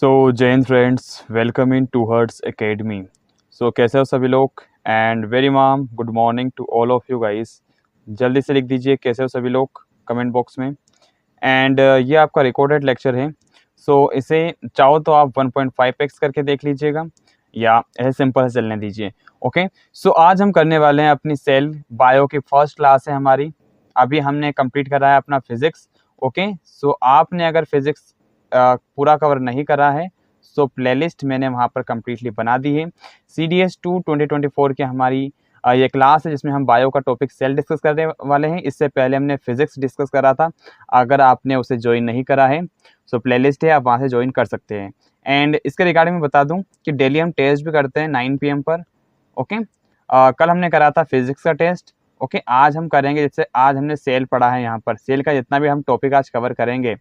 So Jai Hind friends, welcome in to hearts academy. So कैसे हो सभी लोग? And very ma'am good morning to all of you guys. जल्दी से लिख दीजिए कैसे हो सभी लोग कमेंट बॉक्स में। एंड ये आपका रिकॉर्डेड लेक्चर है। सो इसे चाहो तो आप 1.5x करके देख लीजिएगा या ऐसे सिंपल से चलने दीजिए। ओके, सो आज हम करने वाले हैं अपनी सेल बायो की फर्स्ट क्लास है हमारी। अभी हमने कंप्लीट करा है अपना फिजिक्स। ओके, सो आपने अगर फिजिक्स पूरा कवर नहीं करा है सो प्लेलिस्ट मैंने वहाँ पर कम्प्लीटली बना दी है। CDS2 2024 की हमारी ये क्लास है जिसमें हम बायो का टॉपिक सेल डिस्कस करने वाले हैं। इससे पहले हमने फिजिक्स डिस्कस करा था। अगर आपने उसे ज्वाइन नहीं करा है सो प्लेलिस्ट है, आप वहाँ से ज्वाइन कर सकते हैं। एंड इसके रिगार्डिंग में बता दूं कि डेली हम टेस्ट भी करते हैं 9 PM पर। ओके, कल हमने करा था फिजिक्स का टेस्ट। ओके, आज हम करेंगे, जैसे आज हमने सेल पढ़ा है, यहाँ पर सेल का जितना भी हम टॉपिक आज कवर करेंगे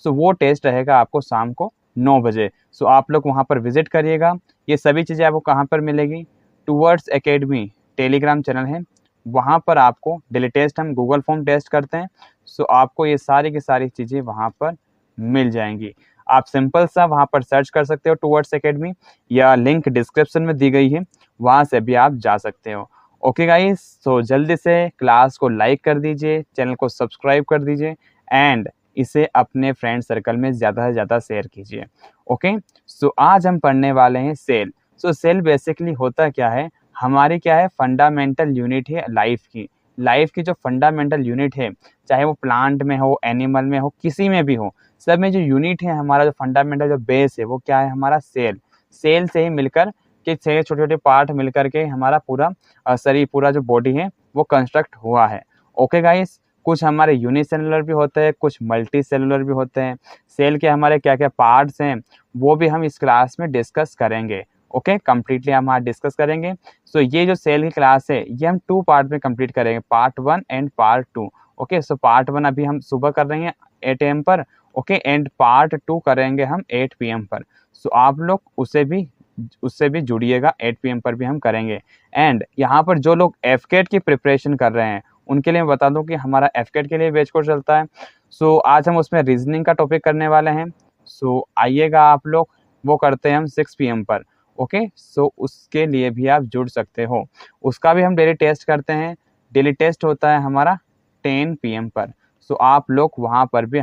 सो वो टेस्ट रहेगा आपको शाम को 9 बजे। सो आप लोग वहाँ पर विजिट करिएगा। ये सभी चीज़ें आपको कहाँ पर मिलेगी? टूवर्ड्स एकेडमी टेलीग्राम चैनल है, वहाँ पर आपको डेली टेस्ट हम गूगल फॉर्म टेस्ट करते हैं। सो आपको ये सारी की सारी चीज़ें वहाँ पर मिल जाएंगी। आप सिंपल सा वहाँ पर सर्च कर सकते हो टूवर्ड्स एकेडमी, या लिंक डिस्क्रिप्शन में दी गई है, वहाँ से भी आप जा सकते हो। ओके गाइस, सो जल्दी से क्लास को लाइक कर दीजिए, चैनल को सब्सक्राइब कर दीजिए एंड इसे अपने फ्रेंड सर्कल में ज़्यादा से ज़्यादा शेयर कीजिए। ओके, सो आज हम पढ़ने वाले हैं सेल। सो सेल बेसिकली होता क्या है? हमारी क्या है, फंडामेंटल यूनिट है लाइफ की जो फंडामेंटल यूनिट है, चाहे वो प्लांट में हो, एनिमल में हो, किसी में भी हो, सब में जो यूनिट है, हमारा जो फंडामेंटल जो बेस है वो क्या है? हमारा सेल। सेल से ही मिलकर के छह छोटे छोटे पार्ट मिलकर के हमारा पूरा शरीर, पूरा जो बॉडी है वो कंस्ट्रक्ट हुआ है। ओके गाइस, कुछ हमारे यूनिसेलुलर भी होते हैं, कुछ मल्टी सेलुलर भी होते हैं। सेल के हमारे क्या क्या पार्ट्स हैं वो भी हम इस क्लास में डिस्कस करेंगे। ओके, कम्प्लीटली हम आज डिस्कस करेंगे। सो ये जो सेल की क्लास है ये हम 2 पार्ट में कंप्लीट करेंगे, part 1 and part 2। Okay, so part 1 अभी हम सुबह कर रहे हैं 8 AM पर। ओके, एंड पार्ट 2 करेंगे हम 8 PM पर। सो आप लोग उससे भी जुड़िएगा, 8 PM पर भी हम करेंगे। एंड यहाँ पर जो लोग एफकेट की प्रिपरेशन कर रहे हैं उनके लिए मैं बता दूं कि हमारा एफकेट के लिए बैच कोर्स चलता है। सो आज हम उसमें रीजनिंग का टॉपिक करने वाले हैं। सो आइएगा आप लोग, वो करते हैं हम 6 PM पर। ओके, सो उसके लिए भी आप जुड़ सकते हो। उसका भी हम डेली टेस्ट करते हैं। डेली टेस्ट होता है हमारा 10 PM पर। सो आप लोग वहाँ पर भी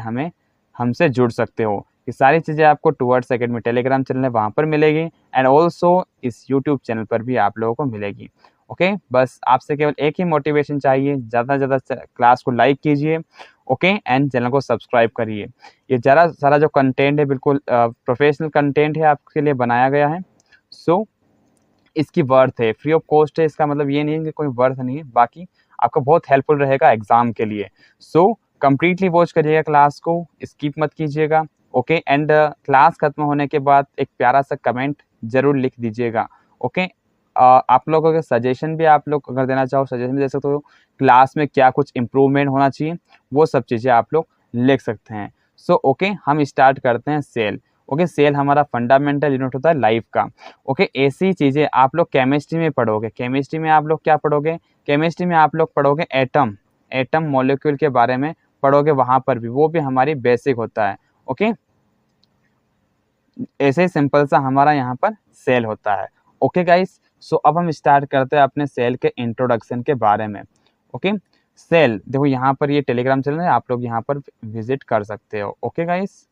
हमसे जुड़ सकते हो। ये सारी चीज़ें आपको टूवर्ड्स एकेडमी टेलीग्राम चैनल है वहाँ पर मिलेगी एंड ऑल्सो इस यूट्यूब चैनल पर भी आप लोगों को मिलेगी। ओके, बस आपसे केवल एक ही मोटिवेशन चाहिए, ज़्यादा से ज़्यादा क्लास को लाइक कीजिए। ओके, एंड चैनल को सब्सक्राइब करिए। ये ज़रा सारा जो कंटेंट है बिल्कुल प्रोफेशनल कंटेंट है, आपके लिए बनाया गया है। सो इसकी वर्थ है, फ्री ऑफ कॉस्ट है, इसका मतलब ये नहीं है कि कोई वर्थ नहीं है, बाकी आपको बहुत हेल्पफुल रहेगा एग्जाम के लिए। सो कंप्लीटली वॉच करिएगा क्लास को, स्किप मत कीजिएगा। ओके, एंड क्लास खत्म होने के बाद एक प्यारा सा कमेंट जरूर लिख दीजिएगा। ओके, आप लोगों के सजेशन भी आप लोग अगर देना चाहो सजेशन भी दे सकते हो, क्लास में क्या कुछ इम्प्रूवमेंट होना चाहिए वो सब चीज़ें आप लोग लिख सकते हैं। सो ओके, हम स्टार्ट करते हैं सेल। ओके, सेल हमारा फंडामेंटल यूनिट होता है लाइफ का। ओके, ऐसी चीज़ें आप लोग केमिस्ट्री में पढ़ोगे। केमिस्ट्री में आप लोग क्या पढ़ोगे? केमिस्ट्री में आप लोग पढ़ोगे एटम मॉलिक्यूल के बारे में पढ़ोगे, वहाँ पर भी वो भी हमारी बेसिक होता है। ओके, ऐसे ही सिंपल सा हमारा यहाँ पर सेल होता है। ओके गाइस, सो अब हम स्टार्ट करते हैं अपने सेल के इंट्रोडक्शन के बारे में। ओके, सेल देखो यहाँ पर ये टेलीग्राम चैनल है, आप लोग यहाँ पर विजिट कर सकते हो। ओके गाइस,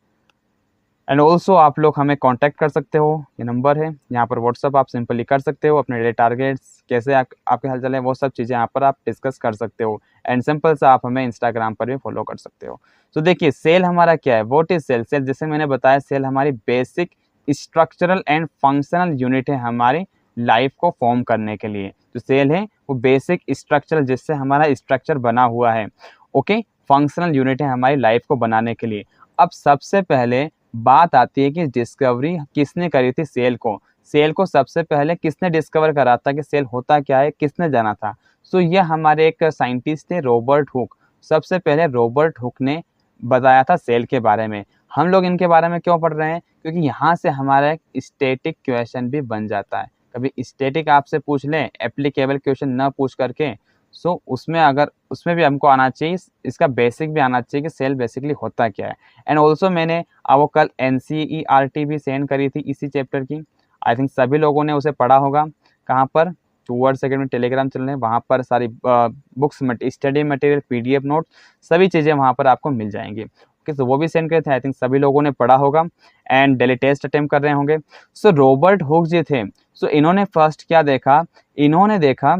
एंड ऑल्सो आप लोग हमें कांटेक्ट कर सकते हो, ये नंबर है यहाँ पर, व्हाट्सअप आप सिंपली कर सकते हो, अपने डेली टारगेट्स कैसे आपके हाल चल है वो सब चीज़ें यहाँ पर आप डिस्कस कर सकते हो। एंड सिंपल सा आप हमें इंस्टाग्राम पर भी फॉलो कर सकते हो। तो देखिए सेल हमारा क्या है, व्हाट इज सेल? सेल जैसे मैंने बताया, सेल हमारी basic structural and functional unit है हमारी लाइफ को फॉर्म करने के लिए। जो सेल है वो बेसिक स्ट्रक्चरल, जिससे हमारा स्ट्रक्चर बना हुआ है। ओके, फंक्शनल यूनिट है हमारी लाइफ को बनाने के लिए। अब सबसे पहले बात आती है कि डिस्कवरी किसने करी थी सेल को? सेल को सबसे पहले किसने डिस्कवर करा था कि सेल होता क्या है, किसने जाना था? सो ये हमारे एक साइंटिस्ट थे, रॉबर्ट हुक। सबसे पहले रॉबर्ट हुक ने बताया था सेल के बारे में। हम लोग इनके बारे में क्यों पढ़ रहे हैं? क्योंकि यहाँ से हमारा एक स्टैटिक क्वेश्चन भी बन जाता है। कभी स्टैटिक आपसे पूछ लें, एप्लीकेबल क्वेश्चन ना पूछ करके, सो उसमें अगर उसमें भी हमको आना चाहिए, इसका बेसिक भी आना चाहिए कि सेल बेसिकली होता क्या है। एंड ऑल्सो मैंने आपको कल NCERT भी सेंड करी थी इसी चैप्टर की। आई थिंक सभी लोगों ने उसे पढ़ा होगा। कहाँ पर? टूवर्ड सेकंड में टेलीग्राम चल रहे हैं, वहाँ पर सारी books study material PDF note सभी चीज़ें वहाँ पर आपको मिल जाएंगी। ओके, तो वो भी सेंड करे थे। आई थिंक सभी लोगों ने पढ़ा होगा एंड डेली टेस्ट अटेम्प्ट कर रहे होंगे। सो रॉबर्ट हुक जी थे, सो इन्होंने फर्स्ट क्या देखा, इन्होंने देखा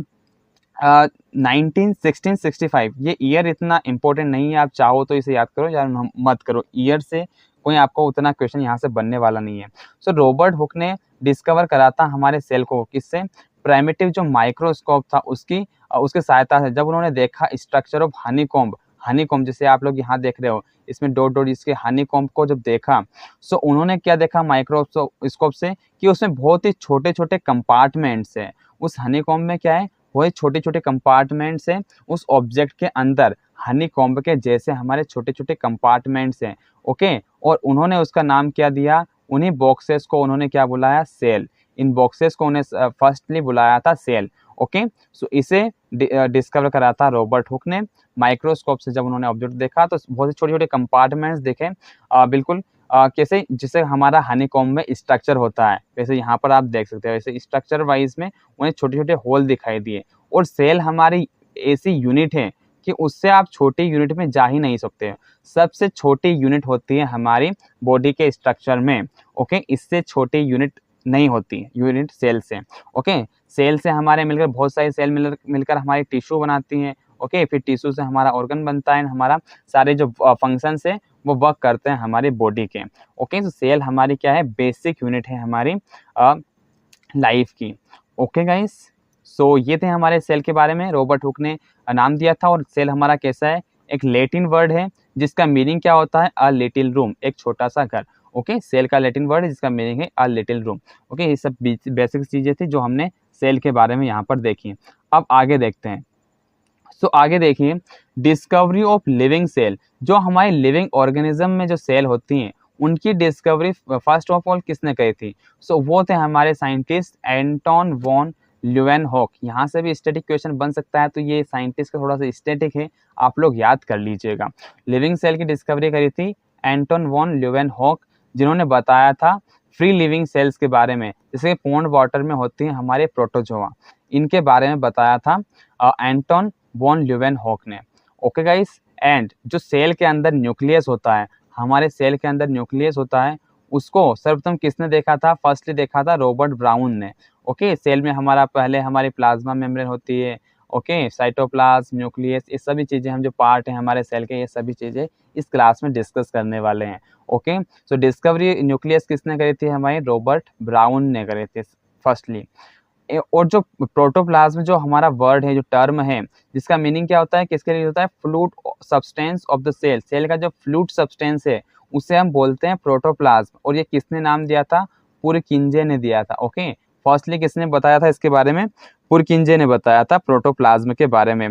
1665। ये ईयर इतना इंपॉर्टेंट नहीं है, आप चाहो तो इसे याद करो या मत करो, ईयर से कोई आपको उतना क्वेश्चन यहाँ से बनने वाला नहीं है। सो रॉबर्ट हुक ने डिस्कवर करा था हमारे सेल को, किससे? प्राइमिटिव जो माइक्रोस्कोप था उसके सहायता से। जब उन्होंने देखा स्ट्रक्चर ऑफ हनीकॉम्ब जैसे आप लोग यहाँ देख रहे हो, इसमें डॉट डॉट इसके हनीकॉम्ब को जब देखा, सो उन्होंने क्या देखा माइक्रोस्कोप से कि उसमें बहुत ही छोटे छोटे कंपार्टमेंट्स है। उस हनीकॉम्ब में क्या है, वो छोटे छोटे कंपार्टमेंट्स हैं। उस ऑब्जेक्ट के अंदर हनीकॉम्ब के जैसे हमारे छोटे छोटे कंपार्टमेंट्स हैं। ओके, और उन्होंने उसका नाम क्या दिया, उन्हीं बॉक्सेस को उन्होंने क्या बुलाया? सेल। इन बॉक्सेस को उन्हें फर्स्टली बुलाया था सेल। ओके, सो इसे डिस्कवर करा था रॉबर्ट हुक ने। माइक्रोस्कोप से जब उन्होंने ऑब्जेक्ट देखा तो बहुत ही छोटे छोटे कंपार्टमेंट्स देखे, बिल्कुल कैसे जिससे हमारा हनीकॉम्ब में स्ट्रक्चर होता है, वैसे यहाँ पर आप देख सकते हो, वैसे स्ट्रक्चर वाइज में उन्हें छोटे छोटे होल दिखाई दिए। और सेल हमारी ऐसी यूनिट है कि उससे आप छोटी यूनिट में जा ही नहीं सकते। सबसे छोटी यूनिट होती है हमारी बॉडी के स्ट्रक्चर में। ओके, इससे छोटी यूनिट नहीं होती, यूनिट सेल से। ओके, सेल से हमारे मिलकर बहुत सारी सेल मिलकर हमारी टिश्यू बनाती हैं। ओके, फिर टिश्यू से हमारा ऑर्गन बनता है, हमारा सारे जो फंक्शंस है वो वर्क करते हैं हमारी बॉडी के। ओके, तो सेल हमारी क्या है? बेसिक यूनिट है हमारी लाइफ की। ओके गाइस, सो ये थे हमारे सेल के बारे में। रॉबर्ट हुक ने नाम दिया था। और सेल हमारा कैसा है? एक लैटिन वर्ड है जिसका मीनिंग क्या होता है? अ लिटिल रूम, एक छोटा सा घर। ओके, सेल का लैटिन वर्ड है जिसका मीनिंग है अ लिटिल रूम। ओके, ये सब बेसिक चीज़ें थी जो हमने सेल के बारे में यहाँ पर देखी। अब आगे देखते हैं। सो आगे देखिए, डिस्कवरी ऑफ लिविंग सेल। जो हमारे लिविंग ऑर्गेनिज्म में जो सेल होती हैं उनकी डिस्कवरी फर्स्ट ऑफ ऑल किसने करी थी? सो वो थे हमारे साइंटिस्ट एंटोन वॉन ल्यूवेनहॉक। यहाँ से भी स्टैटिक क्वेश्चन बन सकता है, तो ये साइंटिस्ट का थोड़ा सा स्टैटिक है, आप लोग याद कर लीजिएगा। लिविंग सेल की डिस्कवरी करी थी एंटोन वॉन ल्यूवेनहॉक, जिन्होंने बताया था फ्री लिविंग सेल्स के बारे में, जैसे पॉन्ड वाटर में होती हैं हमारे प्रोटोजोआ, इनके बारे में बताया था एंटोन वॉन ल्यूवेनहॉक ने। ओके गाइस, एंड जो सेल के अंदर न्यूक्लियस होता है, हमारे सेल के अंदर न्यूक्लियस होता है, उसको सर्वप्रथम किसने देखा था? फर्स्टली देखा था रॉबर्ट ब्राउन ने। ओके, सेल में हमारा पहले हमारी प्लाज्मा मेम्ब्रेन होती है। ओके, साइटोप्लाज्म, न्यूक्लियस, ये सभी चीज़ें हम जो पार्ट हैं हमारे सेल के, ये सभी चीज़ें इस क्लास में डिस्कस करने वाले हैं। ओके, सो डिस्कवरी न्यूक्लियस किसने करी थी? हमारी रॉबर्ट ब्राउन ने करी थी फर्स्टली। और जो प्रोटोप्लाज्म जो हमारा वर्ड है, जो टर्म है, जिसका मीनिंग क्या होता है, किसके लिए होता है? Fluid substance of the cell. Cell का जो फ्लूइड सब्सटेंस है उसे हम बोलते हैं प्रोटोप्लाज्म। और ये किसने नाम दिया था? पुरकिंजे ने दिया था। ओके, फर्स्टली किसने बताया था इसके बारे में? पुरकिंजे ने बताया था प्रोटोप्लाज्म के बारे में।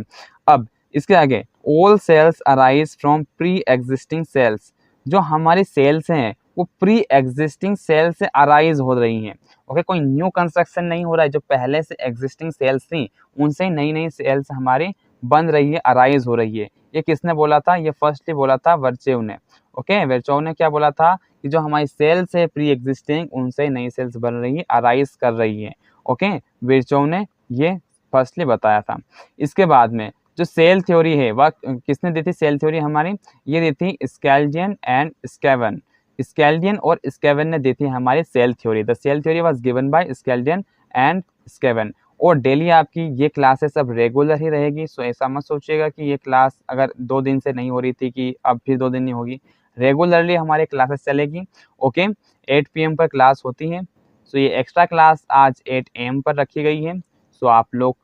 अब इसके आगे, all cells arise from pre existing cells. जो हमारी सेल्स हैं वो प्री एग्जिस्टिंग सेल से अराइज हो रही हैं। ओके, कोई न्यू कंस्ट्रक्शन नहीं हो रहा है, जो पहले से एग्जिस्टिंग सेल्स थी उनसे नई नई सेल्स हमारी बन रही है, अराइज हो रही है। ये किसने बोला था? ये फर्स्टली बोला था वर्चेव ने। ओके, वर्चेव ने क्या बोला था कि जो हमारी सेल्स है प्री एग्जिस्टिंग, उनसे नई सेल्स बन रही है, अराइज कर रही है। ओके, वर्चेव ने ये फर्स्टली बताया था। इसके बाद में जो सेल थ्योरी है वह किसने दी थी? सेल थ्योरी हमारी ये दी थी स्कैल्डियन एंड स्केवन। स्कैल्डियन और स्केवन ने दी थी हमारी cell theory. The cell theory was given by Schleiden and Schwann. और डेली आपकी ये क्लासेस अब रेगुलर ही रहेगी। सो ऐसा मत सोचिएगा कि ये क्लास अगर 2 दिन से नहीं हो रही थी कि अब फिर 2 दिन नहीं होगी। रेगुलरली हमारी क्लासेस चलेगी। ओके, 8 PM पर क्लास होती है। सो ये एक्स्ट्रा क्लास आज 8 AM पर रखी गई है। सो आप लोग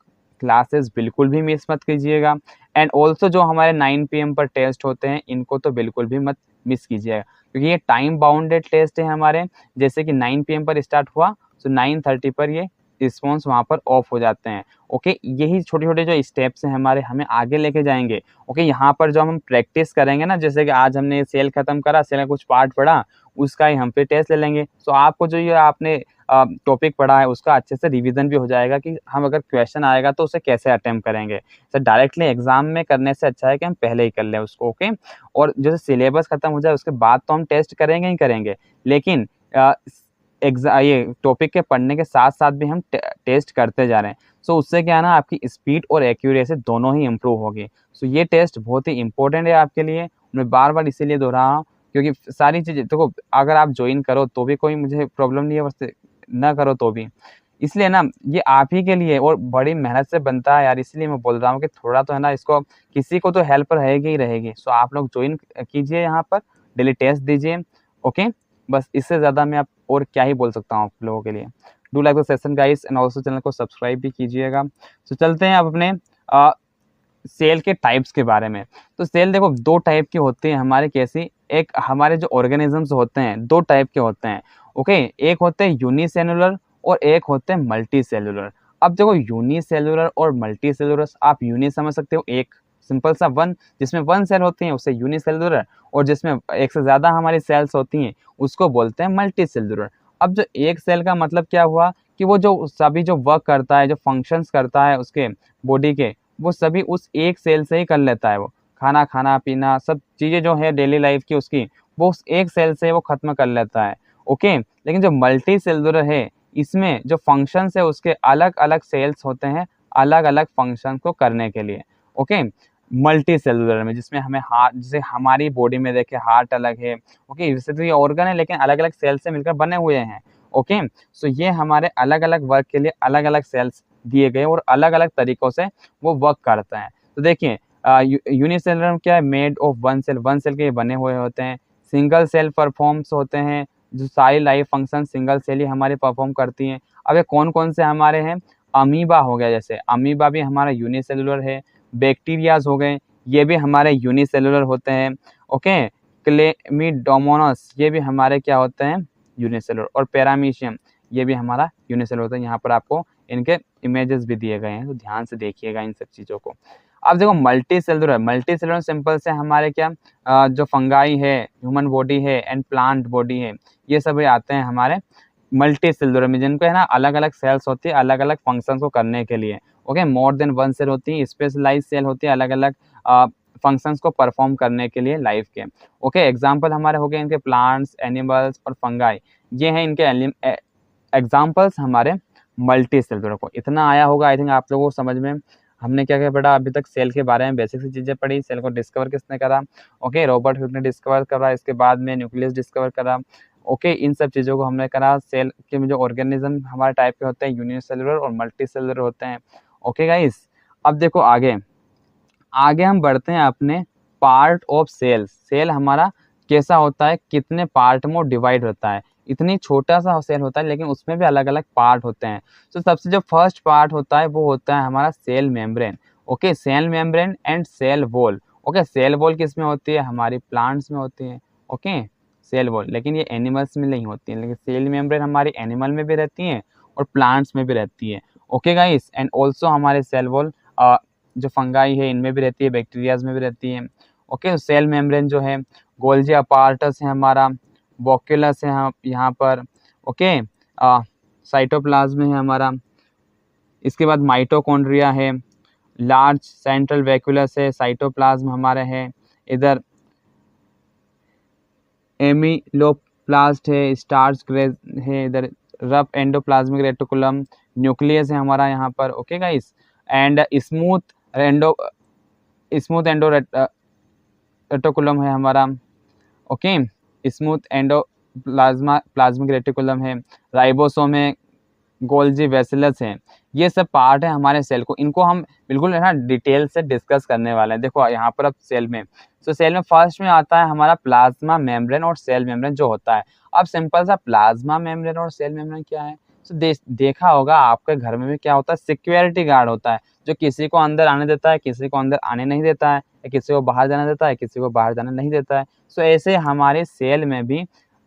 क्लासेस बिल्कुल भी मिस मत कीजिएगा। एंड ऑल्सो जो हमारे 9 PM पर टेस्ट होते हैं इनको तो बिल्कुल भी मत मिस कीजिएगा, क्योंकि ये टाइम बाउंडेड टेस्ट है हमारे। जैसे कि 9 PM पर स्टार्ट हुआ, सो 9:30 पर ये रिस्पॉन्स वहाँ पर ऑफ हो जाते हैं। ओके, यही छोटे छोटे जो स्टेप्स हैं हमारे, हमें आगे लेके जाएंगे। ओके, यहाँ पर जो हम प्रैक्टिस करेंगे ना, जैसे कि आज हमने सेल खत्म करा, सेल का कुछ पार्ट पढ़ा, उसका ही हम पे टेस्ट ले लेंगे। सो आपको जो ये आपने टॉपिक पढ़ा है उसका अच्छे से रिवीजन भी हो जाएगा कि हम अगर क्वेश्चन आएगा तो उसे कैसे अटेम्प्ट करेंगे। सर डायरेक्टली एग्जाम में करने से अच्छा है कि हम पहले ही कर लें उसको, ओके। और जैसे सिलेबस खत्म हो जाए उसके बाद तो हम टेस्ट करेंगे ही करेंगे, लेकिन ये टॉपिक के पढ़ने के साथ साथ भी हम टेस्ट करते जा रहे हैं। सो उससे क्या है ना, आपकी स्पीड और एक्यूरेसी दोनों ही इम्प्रूव होगी। सो ये टेस्ट बहुत ही इंपॉर्टेंट है आपके लिए। मैं बार बार इसीलिए दोहरा रहा हूँ क्योंकि सारी चीज़ें देखो, अगर आप ज्वाइन करो तो भी कोई मुझे प्रॉब्लम नहीं है, वैसे ना करो तो भी। इसलिए ना ये आप ही के लिए और बड़ी मेहनत से बनता है यार, इसलिए मैं बोल रहा हूँ कि थोड़ा तो है ना, इसको किसी को तो हेल्प रहेगी ही रहेगी। सो आप लोग ज्वाइन कीजिए यहाँ पर, डेली टेस्ट दीजिए, ओके। बस इससे ज़्यादा मैं आप और क्या ही बोल सकता हूँ आप लोगों के लिए। Do like the session guys and also channel को सब्सक्राइब भी कीजिएगा। तो चलते हैं अब अपने सेल के टाइप्स के बारे में। तो सेल देखो दो टाइप की होती है हमारे, कैसी, एक हमारे जो ऑर्गेनिजम्स होते हैं दो टाइप के होते हैं, ओके। एक होते हैं यूनिसेलुलर और एक होते हैं मल्टी सेलुलर। अब देखो यूनिसेलुलर और मल्टी सेलुलर, आप यूनि समझ सकते हो, एक सिंपल सा वन, जिसमें वन सेल होती है उसे यूनिसेलुलर, और जिसमें एक से ज़्यादा हमारी सेल्स होती हैं उसको बोलते हैं मल्टी सेलुलर। अब जो एक सेल का मतलब क्या हुआ कि वो जो सभी जो वर्क करता है, जो फंक्शंस करता है उसके बॉडी के, वो सभी उस एक सेल से ही कर लेता है। वो खाना खाना पीना सब चीज़ें जो है डेली लाइफ की उसकी, वो उस एक सेल से वो खत्म कर लेता है, ओके। लेकिन जो मल्टी सेलुलर है इसमें जो फंक्शंस है उसके अलग अलग सेल्स होते हैं अलग अलग फंक्शन को करने के लिए, ओके। मल्टी सेलुलर में जिसमें हमें हार्ट, जैसे हमारी बॉडी में देखे हार्ट अलग है, ओके, वैसे तो ये ऑर्गन है लेकिन अलग अलग सेल से मिलकर बने हुए हैं, ओके। सो ये हमारे अलग अलग वर्क के लिए अलग अलग सेल्स दिए गए और अलग अलग तरीकों से वो वर्क करता है। तो देखिए यूनिसेलुलर क्या है, मेड ऑफ वन सेल के बने हुए होते हैं। सिंगल सेल परफॉर्म्स होते हैं, जो सारी लाइफ फंक्शन सिंगल सेल ही हमारे परफॉर्म करती हैं। अब ये कौन कौन से हमारे हैं, अमीबा हो गया, जैसे अमीबा भी हमारा यूनिसेलुलर है। बैक्टीरियाज हो गए, ये भी हमारे यूनिसेलुलर होते हैं, ओके। क्लेमिडोमोनास ये भी हमारे क्या होते हैं, यूनिसेलुलर। और पैरामीशियम ये भी हमारा यूनिसेलुलर होता है। यहाँ पर आपको इनके इमेजेस भी दिए गए हैं, तो ध्यान से देखिएगा इन सब चीज़ों को। अब देखो मल्टी सेलुलर सिंपल से हमारे क्या जो फंगाई है, ह्यूमन बॉडी है एंड प्लांट बॉडी है, ये सब आते हैं हमारे मल्टी सेलुलर में, जिनको है ना अलग अलग सेल्स होती है अलग अलग फंक्शन को करने के लिए, okay. More than one cell होती है, स्पेशलाइज सेल होती है अलग अलग फंक्शंस को परफॉर्म करने के लिए लाइफ के, ओके। एग्जाम्पल हमारे हो गए इनके प्लांट्स, एनिमल्स और फंगाई, ये हैं इनके एग्जाम्पल्स हमारे मल्टी सेलुलर को। इतना आया होगा आई थिंक आप लोगों को समझ में। हमने क्या क्या पढ़ा अभी तक, सेल के बारे में बेसिक सी चीज़ें पढ़ी। सेल को डिस्कवर किसने करा, ओके, रॉबर्ट हुक ने डिस्कवर करा। इसके बाद में न्यूक्लियस डिस्कवर करा, ओके। इन सब चीज़ों को हमने करा। सेल के जो ऑर्गेनिज्म हमारे टाइप के होते हैं यूनिसेलुलर और मल्टी सेलुलर होते हैं, ओके गाइस। अब देखो आगे आगे हम बढ़ते हैं अपने पार्ट ऑफ सेल। सेल हमारा कैसा होता है, कितने पार्ट में डिवाइड होता है। इतनी छोटा सा सेल होता है लेकिन उसमें भी अलग अलग पार्ट होते हैं। तो सबसे जो फर्स्ट पार्ट होता है वो होता है हमारा cell membrane, okay. Cell membrane and cell wall, okay. Cell wall किस में होती है, हमारी प्लांट्स में होती है, ओके, सेल वॉल। लेकिन ये एनिमल्स में नहीं होती है, लेकिन सेल मेम्ब्रेन हमारी एनिमल में भी रहती है और प्लांट्स में भी रहती है, ओके गाइस। एंड ऑल्सो हमारे सेल वॉल जो फंगाई है इनमें भी रहती है, बैक्टीरियाज में भी रहती है, ओके। सेल मेम्ब्रेन जो है, गोल्जी अपार्टस है हमारा, वोक्यूलस है यहाँ पर, ओके। साइटोप्लाज्म है हमारा। इसके बाद माइटोकॉन्ड्रिया है, लार्ज सेंट्रल वैक्यूलस है, साइटोप्लाज्म हमारे है। इधर एमिलोप्लास्ट है, स्टार्च ग्रेज है, इधर रफ एंडोप्लाज्मिक रेटिकुलम, न्यूक्लियस है हमारा यहाँ पर, okay guys. And smooth endo reticulum है हमारा, okay. Smooth endo plasmic reticulum है, राइबोसोम है, गोल्जी वेसिलस है। ये सब पार्ट है हमारे सेल को, इनको हम बिल्कुल है ना डिटेल से डिस्कस करने वाले हैं। देखो यहाँ पर अब सेल में, तो सेल में फर्स्ट में आता है हमारा प्लाज्मा मेम्ब्रेन और सेल मेम्ब्रेन जो होता है। अब सिंपल सा प्लाज्मा मेम्ब्रेन और सेल मेम्ब्रेन क्या है, तो देखा होगा आपके घर में भी क्या होता है, सिक्योरिटी गार्ड होता है जो किसी को अंदर आने देता है, किसी को अंदर आने नहीं देता है, या किसी को बाहर जाने देता है, किसी को बाहर जाने नहीं देता है। सो ऐसे हमारे सेल में भी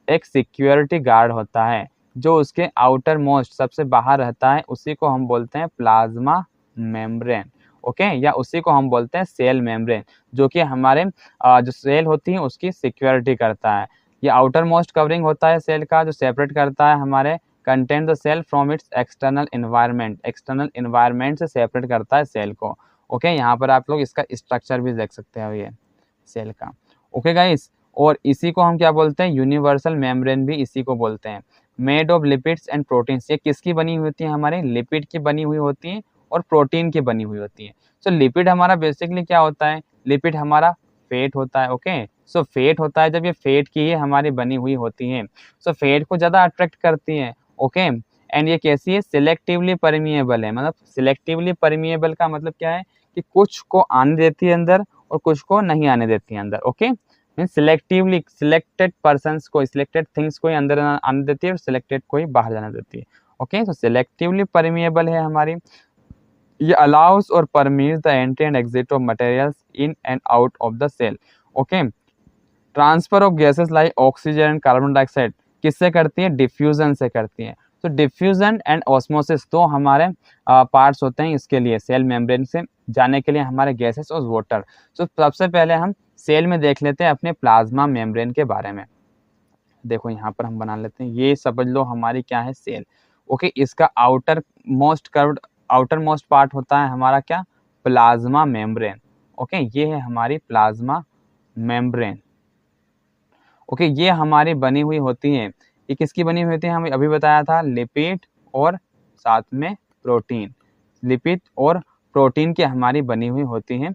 एक सिक्योरिटी गार्ड होता है जो उसके आउटर मोस्ट सबसे बाहर रहता है, उसी को हम बोलते हैं प्लाज्मा मेम्ब्रेन, ओके। या उसी को हम बोलते हैं सेल मेम्ब्रेन, जो कि हमारे जो सेल होती है उसकी सिक्योरिटी करता है। ये आउटर मोस्ट कवरिंग होता है सेल का, जो सेपरेट करता है हमारे content the cell from its external environment, external environment से सेपरेट करता है सेल को। ओके, यहाँ पर आप लोग इसका स्ट्रक्चर भी देख सकते हो ये सेल का। ओके गाइस, और इसी को हम क्या बोलते हैं, यूनिवर्सल मेम्ब्रेन भी इसी को बोलते हैं। Made of lipids and proteins, ये किसकी बनी हुई होती है, हमारे लिपिड की बनी हुई होती है और प्रोटीन की बनी हुई होती है। सो लिपिड हमारा बेसिकली क्या होता है, लिपिड हमारा फैट होता है। ओके, सो फैट होता है, जब ये फैट की ही हमारी बनी हुई होती है, सो फैट को ज़्यादा अट्रैक्ट करती है। ओके, एंड ये कैसी है, सिलेक्टिवली परमिएबल है। मतलब सिलेक्टिवली परमिएबल का मतलब क्या है कि कुछ को आने देती है अंदर और कुछ को नहीं आने देती है अंदर। Okay, means selectively selected persons को, सिलेक्टेड थिंग्स को ही अंदर आने देती है और सिलेक्टेड को ही बाहर जाने देती है। ओके, तो सिलेक्टिवली परमिएबल है हमारी। ये अलाउस और permits the entry and exit of materials in and out of the cell. Okay, transfer of gases like oxygen and carbon dioxide किससे करती है, डिफ्यूजन से करती है। तो डिफ्यूजन एंड ऑस्मोसिस तो हमारे पार्ट्स होते हैं इसके लिए, सेल मेम्ब्रेन से जाने के लिए हमारे गैसेस और वाटर। तो सबसे पहले हम सेल में देख लेते हैं अपने प्लाज्मा मेम्ब्रेन के बारे में। देखो यहाँ पर हम बना लेते हैं, ये समझ लो हमारी क्या है, सेल। ओके, इसका outer most curved, outer most part होता है हमारा क्या, प्लाज्मा मेम्ब्रेन। ओके, ये है हमारी प्लाज्मा मेम्ब्रेन। ओके, ये हमारी बनी हुई होती है। ये किसकी बनी हुई होती है, हमें अभी बताया था, लिपिड और साथ में प्रोटीन। लिपिड और प्रोटीन की हमारी बनी हुई होती है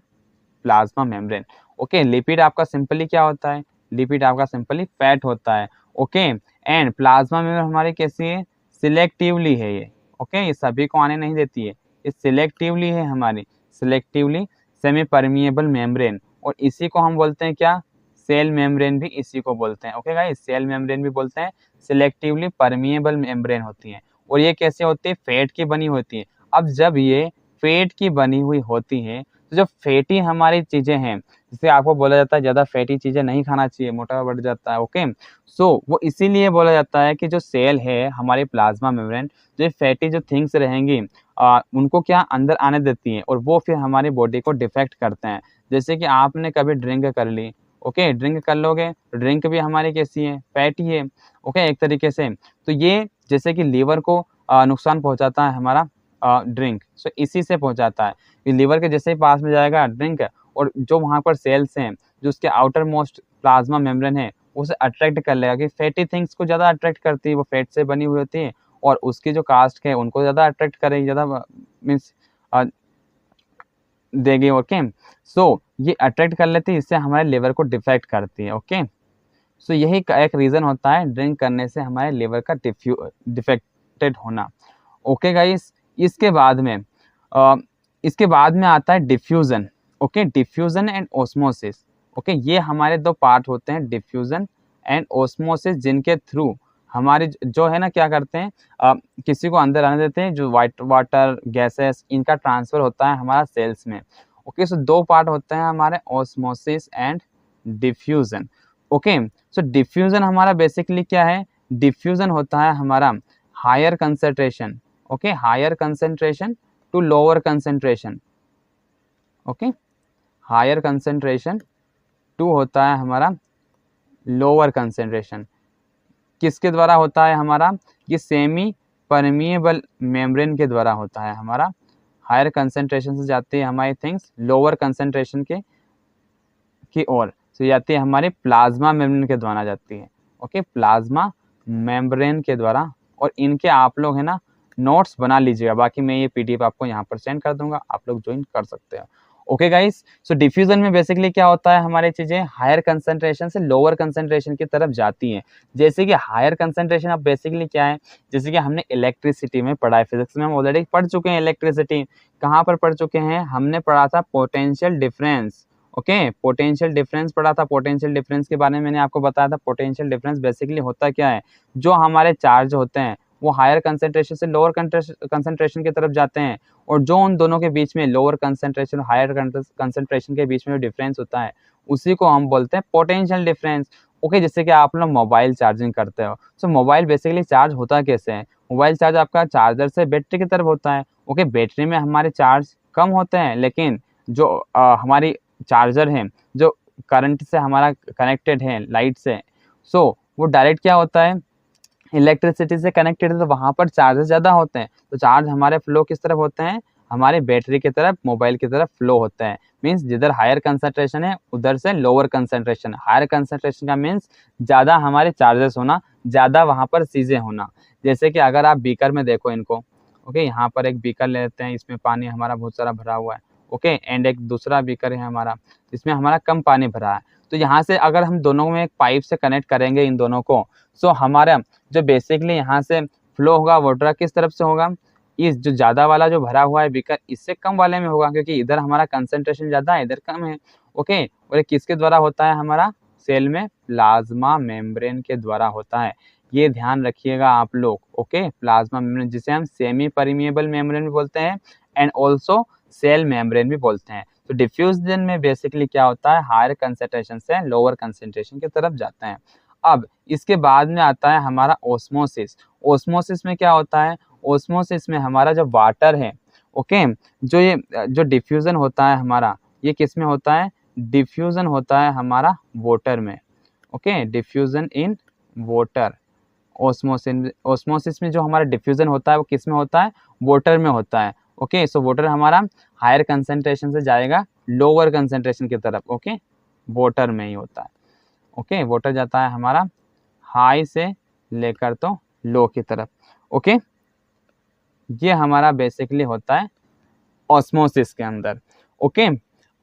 प्लाज्मा मेम्ब्रेन। ओके, लिपिड आपका सिंपली क्या होता है, लिपिड आपका सिंपली फैट होता है। ओके, एंड प्लाज्मा मेम्ब्रेन हमारी कैसी है, सिलेक्टिवली है ये। ओके, ये सभी को आने नहीं देती है, ये सिलेक्टिवली है हमारी, सिलेक्टिवली सेमी परमिएबल मेम्ब्रेन। और इसी को हम बोलते हैं क्या, सेल मेम्ब्रेन भी इसी को बोलते हैं। ओके गाइस, सेल मेम्ब्रेन भी बोलते हैं, सिलेक्टिवली परमिएबल मेम्ब्रेन होती है। और ये कैसे होती है, फैट की बनी होती है। अब जब ये फैट की बनी हुई होती है, तो जो फैटी हमारी चीज़ें हैं, जैसे आपको बोला जाता है ज़्यादा फैटी चीज़ें नहीं खाना चाहिए, मोटापा बढ़ जाता है। ओके, सो वो इसीलिए बोला जाता है कि जो सेल है हमारी प्लाज्मा मेम्ब्रेन, जो फैटी जो थिंग्स रहेंगी उनको क्या अंदर आने देती हैं और वो फिर हमारी बॉडी को डिफेक्ट करते हैं। जैसे कि आपने कभी ड्रिंक कर ली, ओके, ड्रिंक कर लोगे, ड्रिंक भी हमारी कैसी है, फैटी है। ओके, एक तरीके से तो ये जैसे कि लीवर को नुकसान पहुंचाता है हमारा ड्रिंक, सो इसी से पहुंचाता है। ये लीवर के जैसे ही पास में जाएगा ड्रिंक, और जो वहाँ पर सेल्स हैं, जो उसके आउटर मोस्ट प्लाज्मा मेम्ब्रेन है, उसे अट्रैक्ट कर लेगा कि फैटी थिंग्स को ज़्यादा अट्रैक्ट करती है, वो फैट से बनी हुई होती है, और उसकी जो कास्ट है उनको ज़्यादा अट्रैक्ट करेगी, ज़्यादा मीन्स देगी। ओके, सो ये अट्रैक्ट कर लेती है, इससे हमारे लिवर को डिफेक्ट करती है। ओके, सो यही एक रीज़न होता है ड्रिंक करने से हमारे लिवर का डिफेक्टेड होना। ओके गाइस, इसके बाद में इसके बाद में आता है diffusion. Okay, diffusion and osmosis. Okay, ये हमारे दो पार्ट होते हैं, डिफ्यूज़न एंड ऑस्मोसिस, जिनके थ्रू हमारे जो है ना क्या करते हैं, किसी को अंदर आने देते हैं, जो वाइट वाटर गैसेस इनका ट्रांसफ़र होता है हमारा सेल्स में। ओके, सो दो पार्ट होते हैं हमारे, osmosis and diffusion. Okay, so diffusion हमारा बेसिकली क्या है, डिफ्यूज़न होता है हमारा higher concentration, okay, higher concentration to lower concentration. Okay, higher concentration to होता है हमारा लोअर कंसंट्रेशन। किसके द्वारा होता है हमारा, ये सेमी परमिएबल मेम्ब्रेन के द्वारा होता है हमारा। हायर कंसंट्रेशन से जाती है हमारी थिंग्स लोअर कंसंट्रेशन की ओर से जाती है, हमारे प्लाज्मा मेम्ब्रेन के द्वारा जाती है। ओके, प्लाज्मा मेम्ब्रेन के द्वारा। और इनके आप लोग है ना नोट्स बना लीजिएगा, बाकी मैं ये पीडीएफ आपको यहाँ पर सेंड कर दूंगा, आप लोग ज्वाइन कर सकते हो। ओके गाइस, सो डिफ्यूजन में बेसिकली क्या होता है, हमारी चीज़ें हायर कंसंट्रेशन से लोअर कंसंट्रेशन की तरफ जाती हैं। जैसे कि हायर कंसंट्रेशन अब बेसिकली क्या है, जैसे कि हमने इलेक्ट्रिसिटी में पढ़ा है, फिजिक्स में हम ऑलरेडी पढ़ चुके हैं इलेक्ट्रिसिटी। कहाँ पर पढ़ चुके हैं, हमने पढ़ा था potential difference. Okay, potential difference पढ़ा था। पोटेंशियल डिफरेंस के बारे में मैंने आपको बताया था। पोटेंशियल डिफरेंस बेसिकली होता क्या है, जो हमारे चार्ज होते हैं वो हायर कंसंट्रेशन से लोअर कंसंट्रेशन की तरफ जाते हैं, और जो उन दोनों के बीच में लोअर कंसंट्रेशन और हायर कंसंट्रेशन के बीच में जो डिफरेंस होता है उसी को हम बोलते हैं पोटेंशियल डिफरेंस। ओके, जैसे कि आप लोग मोबाइल चार्जिंग करते हो, सो मोबाइल बेसिकली चार्ज होता कैसे है, मोबाइल चार्ज आपका चार्जर से बैटरी की तरफ होता है। ओके, बैटरी में हमारे चार्ज कम होते हैं, लेकिन जो हमारी चार्जर है, जो करंट से हमारा कनेक्टेड है लाइट से, सो वो डायरेक्ट क्या होता है, इलेक्ट्रिसिटी से कनेक्टेड है, तो वहाँ पर चार्जेस ज़्यादा होते हैं, तो चार्ज हमारे फ्लो किस तरफ होते हैं, हमारे बैटरी की तरफ, मोबाइल की तरफ फ्लो होता है। मीन्स जिधर हायर कंसंट्रेशन है उधर से लोअर कंसंट्रेशन, हायर कंसंट्रेशन का मीन्स ज़्यादा हमारे चार्जेस होना, ज़्यादा वहाँ पर चीज़ें होना। जैसे कि अगर आप बीकर में देखो इनको, ओके, यहाँ पर एक बीकर ले लेते हैं, इसमें पानी हमारा बहुत सारा भरा हुआ है, ओके, एंड एक दूसरा बीकर है हमारा, इसमें हमारा कम पानी भरा है। तो यहाँ से अगर हम दोनों में एक पाइप से कनेक्ट करेंगे इन दोनों को, सो हमारा जो बेसिकली यहाँ से फ्लो होगा वाटर किस तरफ से होगा, इस जो ज़्यादा वाला जो भरा हुआ है बीकर, इससे कम वाले में होगा, क्योंकि इधर हमारा कंसंट्रेशन ज़्यादा है, इधर कम है, ओके। और ये किसके द्वारा होता है, हमारा सेल में प्लाज्मा मेम्ब्रेन के द्वारा होता है। ये ध्यान रखिएगा आप लोग, ओके। प्लाज्मा मेम्ब्रेन जिसे हम सेमी परमिएबल मेम्ब्रेन भी बोलते हैं एंड ऑल्सो सेल मेम्ब्रेन भी बोलते हैं। तो डिफ्यूजन में बेसिकली क्या होता है, हायर कंसंट्रेशन से लोअर कंसंट्रेशन की तरफ जाते हैं। अब इसके बाद में आता है हमारा ओस्मोसिस। ओस्मोसिस में क्या होता है, ओस्मोसिस में हमारा जो वाटर है, ओके, जो ये जो डिफ्यूजन होता है हमारा, ये किस में होता है, डिफ्यूजन होता है हमारा वाटर में, okay, diffusion in water. Osmosis में जो हमारा डिफ्यूजन होता है वो किस में होता है, वाटर में होता है, ओके। सो वाटर हमारा हायर कंसंट्रेशन से जाएगा लोअर कंसंट्रेशन की तरफ, ओके, वाटर में ही होता है, ओके। वाटर जाता है हमारा हाई से लेकर तो लो की तरफ, ओके। ये हमारा बेसिकली होता है ऑस्मोसिस के अंदर, ओके।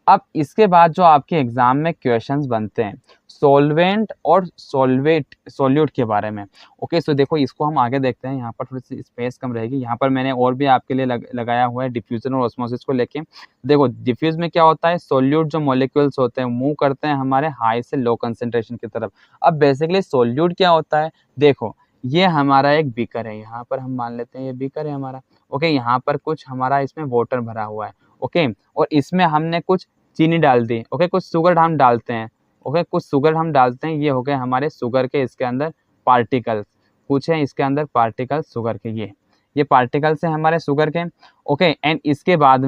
अब इसके बाद जो आपके एग्जाम में क्वेश्चंस बनते हैं सॉल्वेंट और सॉल्यूट के बारे में, ओके। सो देखो इसको हम आगे देखते हैं, यहाँ पर थोड़ी सी स्पेस कम रहेगी, यहाँ पर मैंने और भी आपके लिए लगाया हुआ है डिफ्यूजन और ऑस्मोसिस को लेके। देखो डिफ्यूज में क्या होता है, सॉल्यूट जो मॉलिक्यूल्स होते हैं मूव करते हैं हमारे हाई से लो कंसेंट्रेशन की तरफ। अब बेसिकली सॉल्यूट क्या होता है, देखो ये हमारा एक बीकर है, यहाँ पर हम मान लेते हैं ये बीकर है हमारा, ओके। यहाँ पर कुछ हमारा इसमें वाटर भरा हुआ है, ओके, और इसमें हमने कुछ चीनी डाल दी, ओके, कुछ शुगर हम डालते हैं, ओके, कुछ शुगर हम डालते हैं, ये हो गए हमारे शुगर के इसके अंदर पार्टिकल्स, कुछ है इसके अंदर पार्टिकल्स शुगर के, ये पार्टिकल्स हैं हमारे शुगर के, ओके। एंड इसके बाद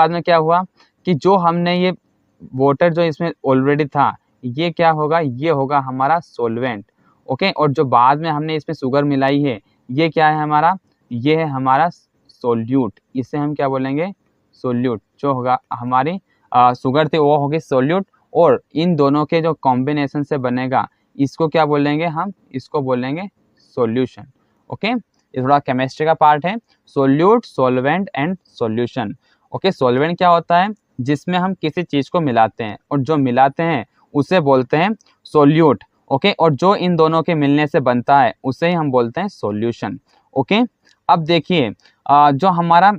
में क्या हुआ कि जो हमने ये वाटर जो इसमें ऑलरेडी था, ये क्या होगा, ये होगा हमारा सोलवेंट, ओके। और जो बाद में हमने इसमें शुगर मिलाई है, ये क्या है हमारा, ये है हमारा सोल्यूट, इसे हम क्या बोलेंगे, सोल्यूट। जो होगा हमारी शुगर थी वो होगी सोल्यूट, और इन दोनों के जो कॉम्बिनेशन से बनेगा इसको क्या बोलेंगे, हम इसको बोलेंगे सॉल्यूशन, ओके। ये थोड़ा केमिस्ट्री का पार्ट है, solute, solvent and solution, okay. Solvent क्या होता है, जिसमें हम किसी चीज को मिलाते हैं, और जो मिलाते हैं उसे बोलते हैं सोल्यूट, ओके। और जो इन दोनों के मिलने से बनता है उसे ही हम बोलते हैं सॉल्यूशन, ओके। अब देखिए जो हमारा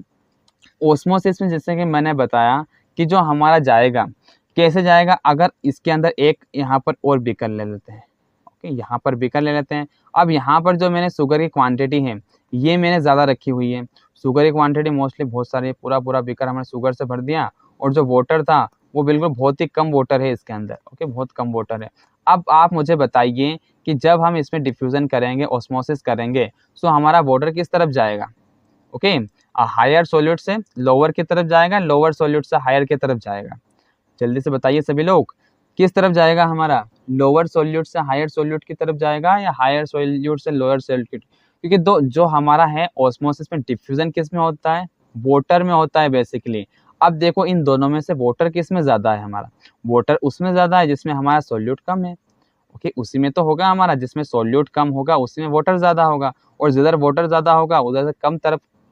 ओस्मोसिस में, जैसे कि मैंने बताया कि जो हमारा जाएगा कैसे जाएगा, अगर इसके अंदर एक यहाँ पर और बीकर ले लेते हैं, ओके, यहाँ पर बीकर ले लेते हैं। अब यहाँ पर जो मैंने शुगर की क्वांटिटी है ये मैंने ज़्यादा रखी हुई है, शुगर की क्वांटिटी मोस्टली बहुत सारी है, पूरा बीकर हमने शुगर से भर दिया, और जो वाटर था वो बिल्कुल बहुत ही कम वाटर है इसके अंदर, ओके, बहुत कम वाटर है। अब आप मुझे बताइए कि जब हम इसमें डिफ्यूज़न करेंगे, ऑस्मोसिस करेंगे, तो हमारा वाटर किस तरफ जाएगा, ओके, हायर सॉल्यूट से लोअर की तरफ जाएगा, लोअर सॉल्यूट से हायर की तरफ जाएगा। जल्दी से बताइए सभी लोग, किस तरफ जाएगा हमारा, लोअर सॉल्यूट से हायर सॉल्यूट की तरफ जाएगा या हायर सॉल्यूट से लोअर सॉल्यूट, क्योंकि दो जो हमारा है ऑस्मोसिस में डिफ्यूजन किस में होता है, वाटर में होता है बेसिकली। अब देखो इन दोनों में से वाटर किस में ज़्यादा है, हमारा वाटर उसमें ज़्यादा है जिसमें हमारा सॉल्यूट कम है, ओके। उसी में तो होगा हमारा, जिसमें सॉल्यूट कम होगा उसी में वाटर ज़्यादा होगा, और जिधर वाटर ज़्यादा होगा उधर से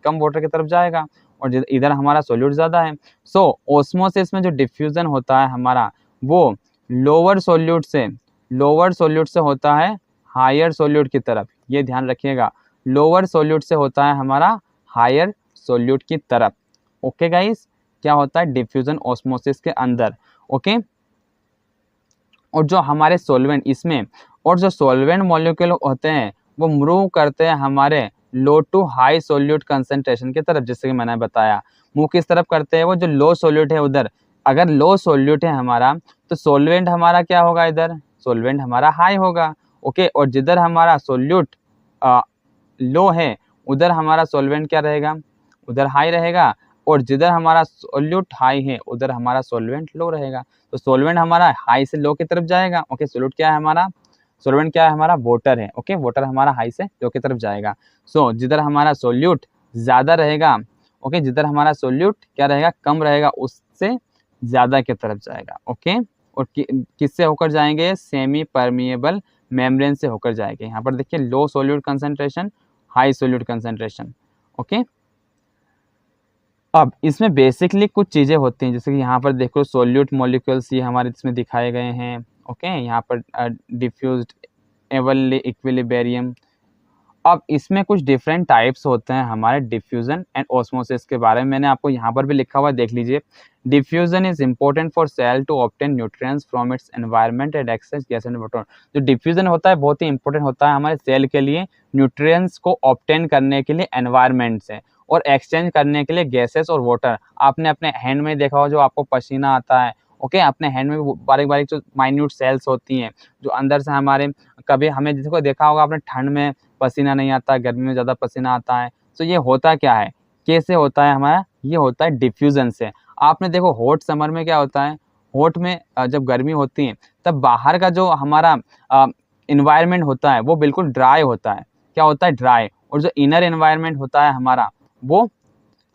कम वाटर की तरफ जाएगा, और इधर हमारा सॉल्यूट ज़्यादा है। सो ऑस्मोसिस में जो डिफ्यूजन होता है हमारा, वो लोअर सॉल्यूट से होता है हायर सॉल्यूट की तरफ, ये ध्यान रखिएगा, लोअर सॉल्यूट से होता है हमारा हायर सॉल्यूट की तरफ, ओके गाइस। क्या होता है डिफ्यूजन ऑस्मोसिस के अंदर, ओके। और जो हमारे सॉल्वेंट इसमें, और जो सॉल्वेंट मॉलिक्यूल होते हैं वो मूव करते हैं हमारे लो टू हाई सॉल्यूट कंसंट्रेशन की तरफ, जैसे कि मैंने बताया, मूव किस तरफ करते हैं, वो जो लो सॉल्यूट है उधर, अगर लो सॉल्यूट है हमारा तो सॉल्वेंट हमारा क्या होगा, इधर सॉल्वेंट हमारा हाई होगा, ओके। और जिधर हमारा सॉल्यूट लो है उधर हमारा सॉल्वेंट क्या रहेगा, उधर हाई रहेगा। और जिधर हमारा सोल्यूट हाई है उधर हमारा सोलवेंट लो रहेगा। तो सोलवेंट हमारा हाई से लो की तरफ जाएगा। ओके, सोल्यूट क्या है हमारा, सोलवेंट क्या है हमारा, वाटर है। ओके, वाटर हमारा हाई से लो की तरफ जाएगा। सो जिधर हमारा सोल्यूट ज़्यादा रहेगा, ओके, जिधर हमारा सोल्यूट क्या रहेगा, कम रहेगा, उससे ज़्यादा की तरफ जाएगा। ओके, और किससे होकर जाएंगे, सेमी परमिएबल मेम्ब्रेन से होकर जाएंगे। यहाँ पर देखिए low solute concentration, high solute concentration. Okay, अब इसमें बेसिकली कुछ चीज़ें होती हैं, जैसे कि यहाँ पर देखो सोल्यूट मॉलिक्यूल्स ये हमारे इसमें दिखाए गए हैं। ओके, यहाँ पर डिफ्यूज्ड एवनली इक्विलिब्रियम। अब इसमें कुछ डिफरेंट टाइप्स होते हैं हमारे डिफ्यूजन एंड ऑस्मोसिस के बारे में मैंने आपको यहाँ पर भी लिखा हुआ है, देख लीजिए। Diffusion is important for cell to obtain nutrients from its environment and excess gas and water. जो डिफ्यूजन होता है बहुत ही इंपॉर्टेंट होता है हमारे सेल के लिए, न्यूट्रिएंट्स को ऑब्टेन करने के लिए एनवायरनमेंट से और एक्सचेंज करने के लिए गैसेस और वाटर। आपने अपने हैंड में देखा हो जो आपको पसीना आता है, ओके, अपने हैंड में बारीक बारीक जो माइन्यूट सेल्स होती हैं जो अंदर से हमारे, कभी हमें जिसको देखा होगा आपने ठंड में पसीना नहीं आता, गर्मी में ज़्यादा पसीना आता है। तो ये होता क्या है, कैसे होता है हमारा, ये होता है डिफ्यूजन से। आपने देखो हॉट समर में क्या होता है, हॉट में जब गर्मी होती है तब बाहर का जो हमारा इन्वायरमेंट होता है वो बिल्कुल ड्राई होता है। क्या होता है, ड्राई। और जो इनर एनवायरनमेंट होता है हमारा वो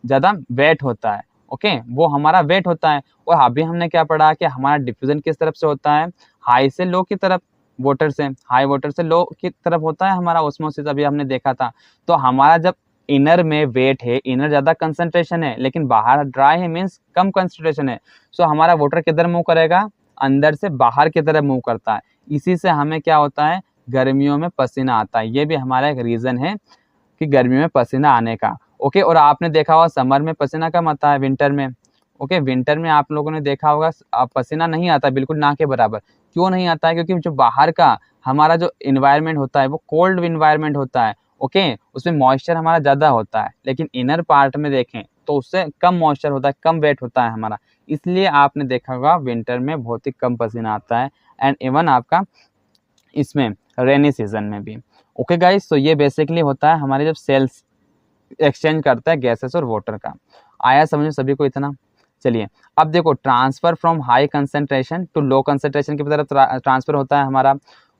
ज़्यादा वेट होता है। ओके, वो हमारा वेट होता है। और अभी हमने क्या पढ़ा कि हमारा डिफ्यूजन किस तरफ से होता है, हाई से लो की तरफ, वाटर से हाई, वाटर से लो की तरफ होता है हमारा ऑस्मोसिस, अभी हमने देखा था। तो हमारा जब इनर में वेट है, इनर ज़्यादा कंसंट्रेशन है लेकिन बाहर ड्राई है, मीन्स कम कंसंट्रेशन है। सो हमारा वाटर किधर मूव करेगा, अंदर से बाहर की तरफ मूव करता है। इसी से हमें क्या होता है, गर्मियों में पसीना आता है। ये भी हमारा एक रीज़न है कि गर्मियों में पसीना आने का। ओके, और आपने देखा होगा समर में पसीना कम आता है, विंटर में। ओके, विंटर में आप लोगों ने देखा होगा पसीना नहीं आता, बिल्कुल ना के बराबर। क्यों नहीं आता है, क्योंकि जो बाहर का हमारा जो इन्वायरमेंट होता है वो कोल्ड इन्वायरमेंट होता है। ओके, उसमें मॉइस्चर हमारा ज़्यादा होता है, लेकिन इनर पार्ट में देखें तो उससे कम मॉइस्चर होता है, कम वेट होता है हमारा। इसलिए आपने देखा होगा विंटर में बहुत ही कम पसीना आता है, एंड इवन आपका इसमें रेनी सीजन में भी। ओके गाइस, तो ये बेसिकली होता है हमारे जब सेल्स एक्सचेंज करता है गैसेस और वाटर का। आया समझ में सभी को इतना। चलिए अब देखो, transfer from high concentration to low concentration की तरफ ट्रांसफर होता है हमारा।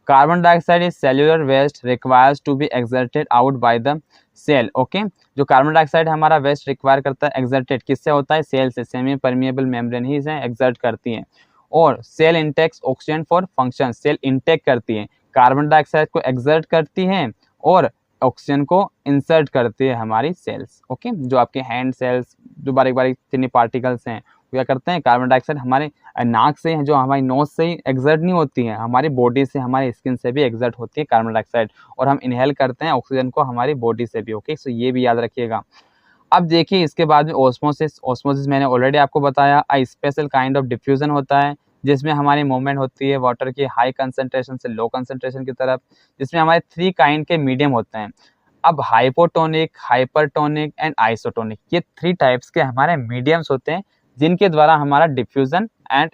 Carbon dioxide is cellular waste requires to be excreted out by the cell. Okay, जो कार्बन डाइऑक्साइड हमारा वेस्ट रिक्वायर करता है, एक्सर्टेड किससे होता है, सेल से। सेमी परमिएबल मेम्ब्रेन ही इसे एक्सर्ट करती है। और cell intakes oxygen for function, cell intake करती है, कार्बन डाइऑक्साइड को एक्सर्ट करती है और ऑक्सीजन को इंसर्ट करती है हमारी सेल्स। ओके, जो आपके हैंड सेल्स जो बारीक बारीक चिनी पार्टिकल्स हैं वो क्या करते हैं, कार्बन डाइऑक्साइड हमारे नाक से, जो हमारी नोज से ही एक्सर्ट नहीं होती है, हमारी बॉडी से, हमारी स्किन से भी एक्सर्ट होती है कार्बन डाइऑक्साइड, और हम इनहेल करते हैं ऑक्सीजन को हमारी बॉडी से भी। ओके, सो ये भी याद रखिएगा। अब देखिए इसके बाद में ऑस्मोसिस। ऑस्मोसिस मैंने ऑलरेडी आपको बताया, a special kind of diffusion होता है जिसमें हमारी मूवमेंट होती है वाटर की हाई कंसंट्रेशन से लो कंसंट्रेशन की तरफ, जिसमें हमारे 3 काइंड के मीडियम होते हैं। अब हाइपोटोनिक, हाइपरटोनिक एंड आइसोटोनिक, ये 3 टाइप्स के हमारे मीडियम्स होते हैं जिनके द्वारा हमारा डिफ्यूजन एंड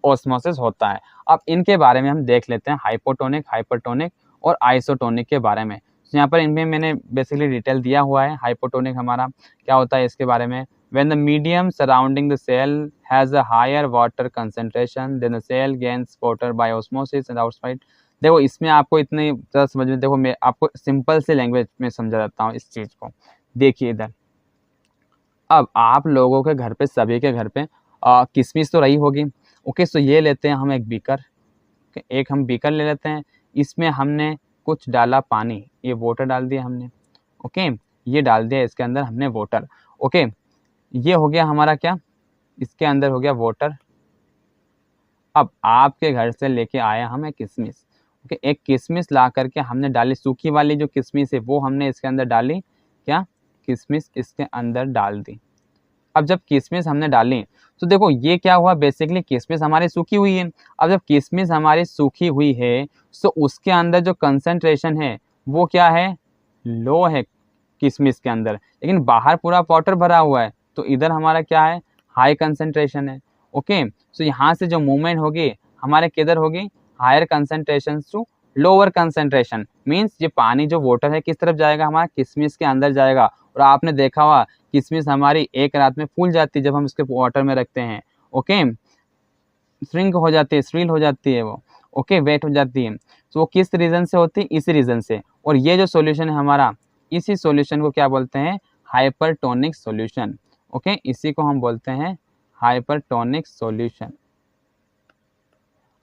ऑस्मोसिस होता है। अब इनके बारे में हम देख लेते हैं, हाइपोटोनिक, हाइपरटोनिक और आइसोटोनिक के बारे में। तो यहाँ पर इनमें मैंने बेसिकली डिटेल दिया हुआ है। हाइपोटोनिक हमारा क्या होता है इसके बारे में, when the medium surrounding the cell has a higher water concentration then the cell gains water by osmosis and outside। देखो इसमें आपको इतनी ज़्यादा समझ में, देखो मैं आपको सिंपल से लैंग्वेज में समझा देता हूँ इस चीज़ को। देखिए इधर, अब आप लोगों के घर पे, सभी के घर पे किशमिश तो रही होगी। ओके, सो ये लेते हैं हम एक बीकर, एक हम बीकर ले लेते हैं, इसमें हमने कुछ डाला पानी, ये वाटर डाल दिया हमने। ओके, ये डाल दिया इसके अंदर हमने वाटर। ओके, ये हो गया हमारा क्या, इसके अंदर हो गया वाटर। अब आपके घर से लेके आया हमें किशमिश। ओके, एक किशमिश ला करके हमने डाली, सूखी वाली जो किशमिश है वो हमने इसके अंदर डाली, क्या, किशमिश इसके अंदर डाल दी। अब जब किशमिश हमने डाली तो देखो ये क्या हुआ, बेसिकली किशमिश हमारी सूखी हुई है। अब जब किशमिश हमारी सूखी हुई है तो उसके अंदर जो कंसंट्रेशन है वो क्या है, लो है किशमिश के अंदर, लेकिन बाहर पूरा वाटर भरा हुआ है, तो इधर हमारा क्या है, हाई कंसंट्रेशन है। ओके, सो यहाँ से जो मूवमेंट होगी हमारे किधर होगी, higher concentration to lower concentration means ये पानी जो वाटर है किस तरफ जाएगा, हमारा किशमिश के अंदर जाएगा। और आपने देखा हुआ किशमिश हमारी एक रात में फूल जाती है जब हम इसके वाटर में रखते हैं। ओके, श्रिंक हो जाती है, श्रील हो जाती है वो। ओके, वेट हो जाती है। तो वो किस रीजन से होती है, इसी रीजन से। और ये जो सॉल्यूशन है हमारा, इसी सॉल्यूशन को क्या बोलते हैं, हाइपरटोनिक सॉल्यूशन। ओके, इसी को हम बोलते हैं हाइपरटोनिक सॉल्यूशन।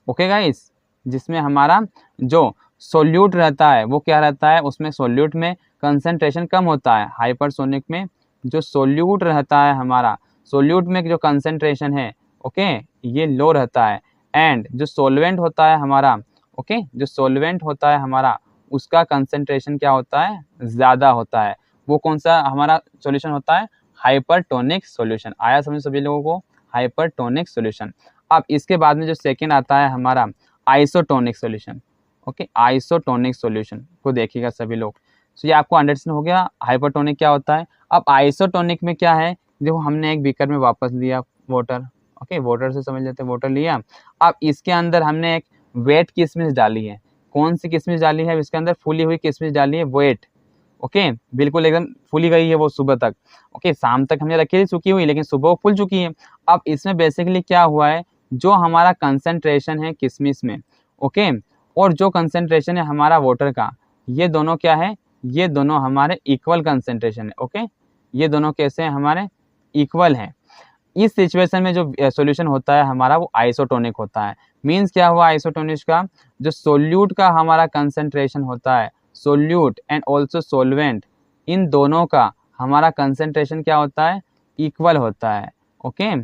ओके गाइस, जिसमें हमारा जो सोल्यूट रहता है वो क्या रहता है, उसमें सोल्यूट में कंसंट्रेशन कम होता है। हाइपरसोनिक में जो सोल्यूट रहता है हमारा, सोल्यूट में जो कंसंट्रेशन है ओके ये लो रहता है। एंड जो सोलवेंट होता है हमारा, ओके जो सोलवेंट होता है हमारा उसका कंसंट्रेशन क्या होता है, ज़्यादा होता है। वो कौन सा हमारा सॉल्यूशन होता है, हाइपरटोनिक सॉल्यूशन। आया समझ सभी लोगों को, हाइपरटोनिक सॉल्यूशन। अब इसके बाद में जो सेकंड आता है हमारा isotonic solution. Okay, isotonic solution को देखिएगा सभी लोग। तो ये आपको अंडरस्टैंड हो गया हाइपरटोनिक क्या होता है। अब आइसोटोनिक में क्या है, देखो हमने एक बीकर में वापस लिया वाटर। ओके, वाटर से समझ लेते हैं, वाटर लिया। अब इसके अंदर हमने एक वेट किशमिश डाली है। कौन सी किशमिश डाली है, इसके अंदर फूली हुई किशमिश डाली है, वेट। ओके, बिल्कुल एकदम फूली गई है वो सुबह तक। ओके, शाम तक हमने रखी थी सूखी हुई, लेकिन सुबह वो फूल चुकी है। अब इसमें बेसिकली क्या हुआ है, जो हमारा कंसंट्रेशन है किशमिश में, ओके और जो कंसंट्रेशन है हमारा वाटर का, ये दोनों क्या है, ये दोनों हमारे इक्वल कंसंट्रेशन है। ओके, ये दोनों कैसे हैं, हमारे इक्वल हैं। इस सिचुएशन में जो सॉल्यूशन होता है हमारा वो आइसोटोनिक होता है। मींस क्या हुआ आइसोटोनिक का, जो सोल्यूट का हमारा कंसंट्रेशन होता है, सोल्यूट एंड ऑल्सो सोलवेंट, इन दोनों का हमारा कंसंट्रेशन क्या होता है, इक्वल होता है। Okay,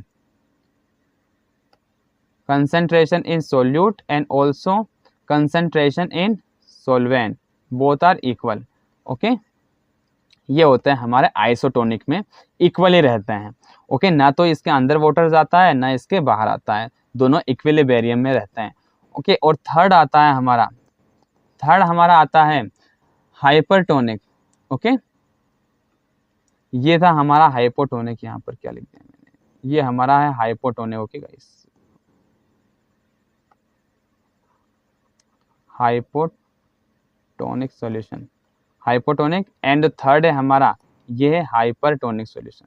concentration in solute and also concentration in solvent both are equal। Okay, ये होते हैं हमारे आइसोटोनिक में, इक्वली रहते हैं। ओके, ना तो इसके अंदर वाटर जाता है ना इसके बाहर आता है, दोनों इक्विलिब्रियम में रहते हैं। ओके, और थर्ड आता है हमारा, थर्ड हमारा आता है हाइपरटोनिक। ओके, ये था हमारा हाइपोटोनिक, यहाँ पर क्या लिख दिया मैंने, ये हमारा है hypotonic. Okay guys, hypotonic solution, hypotonic. And third है हमारा, ये है हाइपरटोनिक सॉल्यूशन,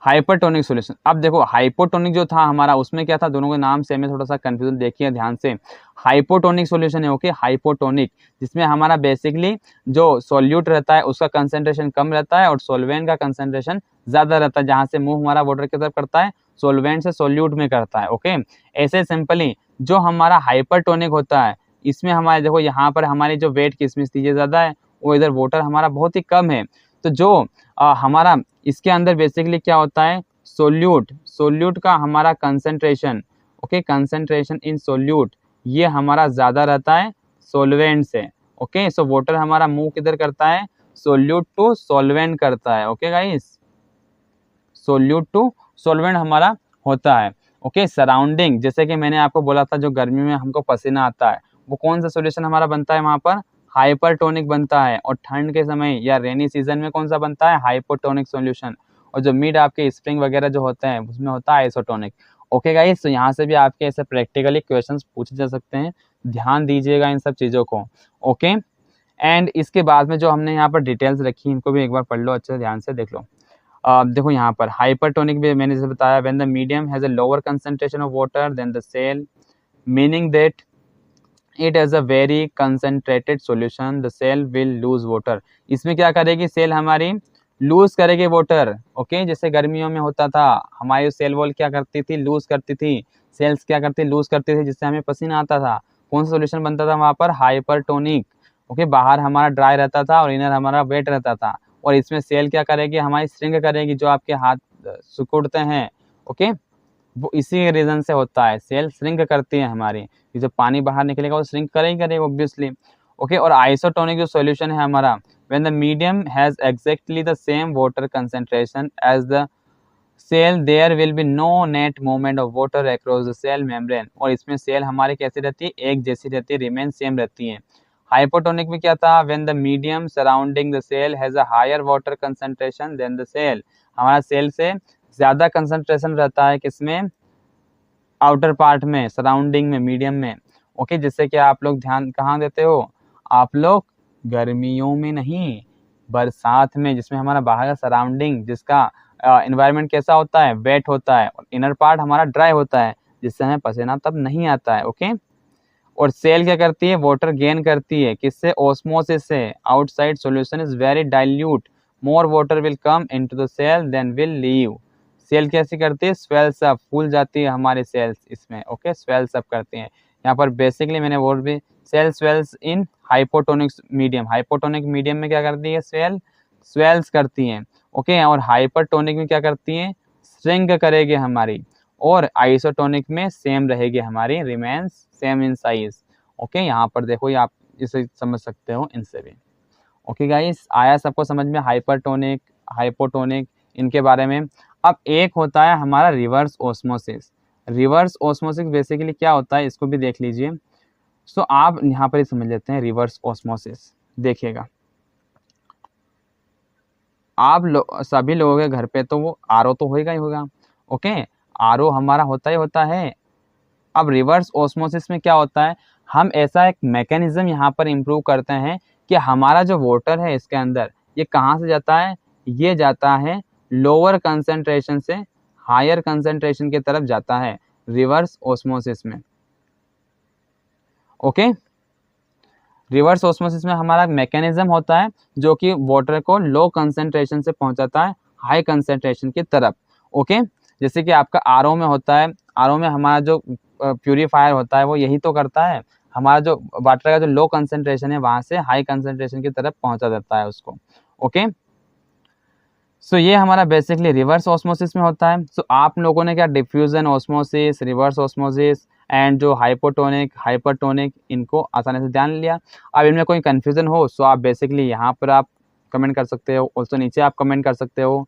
हाइपरटोनिक सॉल्यूशन। अब देखो हाइपोटोनिक जो था हमारा, उसमें क्या था, दोनों के नाम सेम है, थोड़ा सा कंफ्यूजन देखिए ध्यान से। हाइपोटोनिक सॉल्यूशन है ओके, हाइपोटोनिक, जिसमें हमारा बेसिकली जो सॉल्यूट रहता है उसका कंसंट्रेशन कम रहता है और सोलवेंट का कंसंट्रेशन ज़्यादा रहता है। जहाँ से मुंह हमारा वाटर की तरफ करता है, सोलवेंट से सोल्यूट में करता है। ओके, ऐसे सिंपली जो हमारा हाइपरटोनिक होता है, इसमें हमारे देखो यहाँ पर हमारी जो वेट किशमिश थी ये ज़्यादा है, वो इधर वाटर हमारा बहुत ही कम है। तो जो हमारा इसके अंदर बेसिकली क्या होता है, सोल्यूट, सोल्यूट का हमारा concentration, okay concentration in solute, ये हमारा ज़्यादा रहता है सोलवेंट से। ओके, सो वाटर हमारा मूव किधर करता है, सोल्यूट टू सोलवेंट करता है। Okay guys, solute to solvent हमारा होता है। ओके, सराउंडिंग, जैसे कि मैंने आपको बोला था जो गर्मी में हमको पसीना आता है, वो कौन सा सॉल्यूशन हमारा बनता है वहाँ पर, हाइपरटोनिक बनता है। और ठंड के समय या रेनी सीजन में कौन सा बनता है, हाइपोटोनिक सॉल्यूशन। और जो मिड आपके स्प्रिंग वगैरह जो होते हैं उसमें होता है आइसोटोनिक। ओके गाइस, तो यहाँ से भी आपके ऐसे प्रैक्टिकली क्वेश्चंस पूछे जा सकते हैं, ध्यान दीजिएगा इन सब चीज़ों को। ओके, एंड इसके बाद में जो हमने यहाँ पर डिटेल्स रखी इनको भी एक बार पढ़ लो, अच्छे से ध्यान से देख लो। देखो यहाँ पर हाइपरटोनिक भी मैंने जैसे बताया, when the medium has a lower concentration of water than the cell, meaning that it has a very concentrated solution, the cell will lose water. इसमें क्या करेगी सेल हमारी, लूज करेगी वाटर। ओके, जैसे गर्मियों में होता था हमारी सेल वॉल क्या करती थी, लूज करती थी, सेल्स क्या करती लूज करती थी, जिससे हमें पसीना आता था। कौन सा सॉल्यूशन बनता था वहाँ पर, हाइपरटोनिक। ओके, बाहर हमारा ड्राई रहता था और इनर हमारा वेट रहता था। और इसमें सेल क्या करेगी, हमारी श्रिंक करेगी, जो आपके हाथ सिकुड़ते हैं। ओके, वो इसी रीज़न से होता है, सेल श्रिंक करती है हमारी, कि जब पानी बाहर निकलेगा वो श्रिंक करेगा ऑब्वियसली। ओके, और आइसोटोनिक जो सॉल्यूशन है हमारा, when the medium has exactly the same water concentration as the cell, there will be no net movement of water across the cell membrane. और इसमें सेल हमारी कैसी रहती है, एक जैसी रहती है, रिमेन सेम रहती है। हाइपोटोनिक में क्या था, when the medium surrounding the cell has a higher water concentration than the cell, हमारा सेल से ज़्यादा कंसंट्रेशन रहता है किसमें, आउटर पार्ट में, सराउंडिंग में, मीडियम में। ओके, जिससे कि आप लोग ध्यान कहाँ देते हो, आप लोग गर्मियों में नहीं, बरसात में, जिसमें हमारा बाहर का सराउंडिंग, जिसका इन्वायरमेंट कैसा होता है, वेट होता है, और इनर पार्ट हमारा ड्राई होता है, जिससे हमें पसीना तब नहीं आता है। ओके, और सेल क्या करती है, वाटर गेन करती है, किससे, ऑस्मोसिस से। Outside solution is very dilute, more water will come into the cell than will leave. Cell कैसे करती है, स्वेल्स अप, फूल जाती है हमारी सेल्स इसमें। ओके, स्वेल्स अप करती हैं। यहाँ पर बेसिकली मैंने बोल भी, सेल स्वेल्स इन हाइपोटोनिक मीडियम, हाइपोटोनिक मीडियम में क्या करती है, सेल स्वेल्स करती हैं। ओके, और हाइपरटोनिक में क्या करती हैं, श्रिंक करेगी हमारी, और आइसोटोनिक में सेम रहेगी हमारी, remains same in size. Okay, यहाँ पर देखो, ये आप इसे समझ सकते हो इनसे भी। ओके गाइस, आया सबको समझ में, हाइपरटोनिक, हाइपोटोनिक, इनके बारे में। अब एक होता है हमारा reverse osmosis. Reverse osmosis basically क्या होता है, इसको भी देख लीजिए। सो आप यहाँ पर ही समझ लेते हैं रिवर्स ऑस्मोसिस। देखिएगा, आप सभी लोगों के घर पे तो वो आरओ तो होगा ही होगा। ओके, आरओ हमारा होता ही होता है। अब रिवर्स ऑस्मोसिस में क्या होता है, हम ऐसा एक मैकेनिज्म यहाँ पर इम्प्रूव करते हैं कि हमारा जो वाटर है इसके अंदर, ये कहाँ से जाता है, ये जाता है लोअर कंसंट्रेशन से हायर कंसंट्रेशन की तरफ जाता है रिवर्स ऑस्मोसिस में। ओके, रिवर्स ऑस्मोसिस में हमारा मैकेनिज्म होता है जो कि वाटर को लो कंसंट्रेशन से पहुंचाता है हाई कंसंट्रेशन की तरफ। ओके, जैसे कि आपका आरओ में होता है, आरओ में हमारा जो प्यूरीफायर होता है वो यही तो करता है, हमारा जो वाटर का जो लो कंसंट्रेशन है वहां से हाई कंसंट्रेशन की तरफ पहुंचा देता है उसको। ओके, सो ये हमारा बेसिकली रिवर्स ऑस्मोसिस में होता है। सो आप लोगों ने क्या diffusion osmosis, reverse osmosis and जो हाइपोटोनिक, हाइपरटोनिक, इनको आसानी से जान लिया। अब इनमें कोई कन्फ्यूजन हो सो आप बेसिकली यहाँ पर आप कमेंट कर सकते हो, ऑल्सो नीचे आप कमेंट कर सकते हो,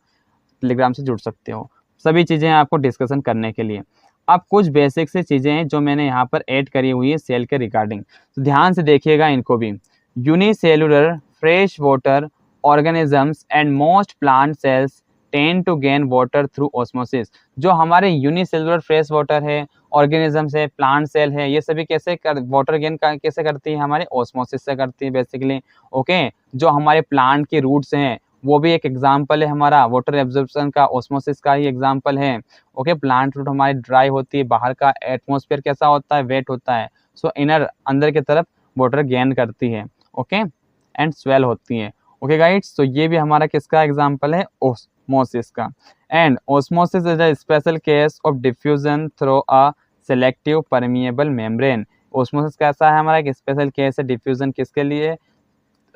टेलीग्राम से जुड़ सकते हो, सभी चीज़ें आपको डिस्कशन करने के लिए। अब कुछ बेसिक से चीज़ें हैं जो मैंने यहाँ पर ऐड करी हुई है सेल के रिगार्डिंग, तो ध्यान से देखिएगा इनको भी। Unicellular fresh water organisms and most plant cells tend to gain water through osmosis। जो हमारे यूनिसेलुलर फ्रेश वाटर है, ऑर्गेनिजम्स है, प्लांट सेल है, ये सभी कैसे वाटर गेन कैसे करती है, हमारे ऑस्मोसिस से करती है बेसिकली। ओके, जो हमारे प्लांट के रूट्स हैं वो भी एक एग्जाम्पल है हमारा, वाटर एब्जॉर्प्शन का ऑस्मोसिस का ही एग्जाम्पल है। ओके, प्लांट रूट हमारी ड्राई होती है, बाहर का एटमोसफेयर कैसा होता है, वेट होता है, सो इनर अंदर की तरफ वाटर गेन करती है। ओके, एंड स्वेल होती है। ओके गाइड्स, तो ये भी हमारा किसका एग्जांपल है, ऑस्मोसिस का। And osmosis is a special case of diffusion through a selective permeable membrane. Osmosis कैसा है, हमारा एक स्पेशल केस है डिफ्यूजन किसके लिए,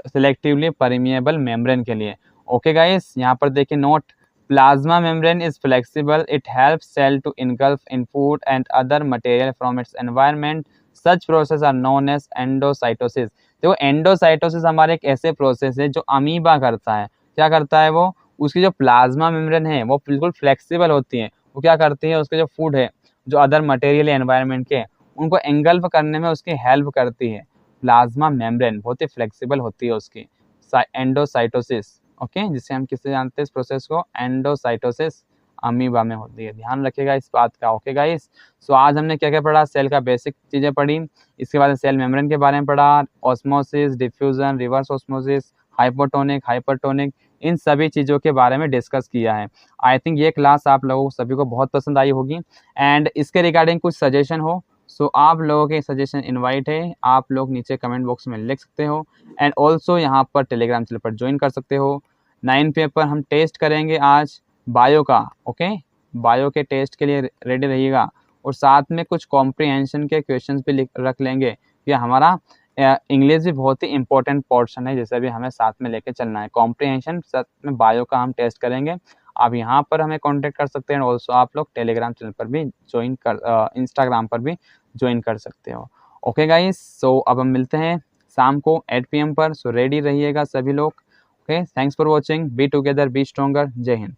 सेलेक्टिवली परमिएबल मेम्ब्रेन के लिए। ओके गाइस, यहाँ पर देखिए note, plasma membrane is flexible, it helps cell to engulf in food and other material from its environment, such process are known as endocytosis. देखो, endocytosis हमारे एक ऐसे प्रोसेस है जो अमीबा करता है। क्या करता है वो, उसकी जो प्लाज्मा मेम्ब्रेन है वो बिल्कुल फ्लेक्सिबल होती है, वो क्या करती है, उसके जो फूड है, जो अदर मटेरियल एनवायरनमेंट के, उनको एंगल्फ करने में उसकी हेल्प करती है। प्लाज्मा मेम्ब्रेन बहुत ही फ्लेक्सिबल होती है उसकी, एंडोसाइटोसिस। ओके, जिसे हम किससे जानते हैं इस प्रोसेस को, एंडोसाइटोसिस अमीबा में होती है, ध्यान रखिएगा इस बात का। ओके गाइस, सो आज हमने क्या क्या पढ़ा, सेल का बेसिक चीज़ें पढ़ी, इसके बाद सेल मेम्ब्रेन के बारे में पढ़ा, osmosis, diffusion, reverse osmosis, hypotonic, hypertonic, इन सभी चीज़ों के बारे में डिस्कस किया है। आई थिंक ये क्लास आप लोगों को सभी को बहुत पसंद आई होगी। एंड इसके रिगार्डिंग कुछ सजेशन हो सो आप लोगों के सजेशन इनवाइट है, आप लोग नीचे कमेंट बॉक्स में लिख सकते हो। एंड ऑल्सो यहाँ पर टेलीग्राम चैनल पर ज्वाइन कर सकते हो। 9 पेपर हम टेस्ट करेंगे आज बायो का। ओके, बायो के टेस्ट के लिए रेडी रहिएगा, और साथ में कुछ कॉम्प्रिहेंशन के क्वेश्चंस भी रख लेंगे। ये हमारा इंग्लिश भी बहुत ही इंपॉर्टेंट पोर्शन है, जैसे भी हमें साथ में लेके चलना है। कॉम्प्रिहेंशन साथ में बायो का हम टेस्ट करेंगे। आप यहाँ पर हमें कांटेक्ट कर सकते हैं, ऑल्सो आप लोग टेलीग्राम चैनल पर भी ज्वाइन कर, इंस्टाग्राम पर भी ज्वाइन कर सकते हो। ओके गाइस, सो अब हम मिलते हैं शाम को 8 PM पर, सो रेडी रहिएगा सभी लोग। Okay, thanks for watching, be together, B stronger, जय हिंद।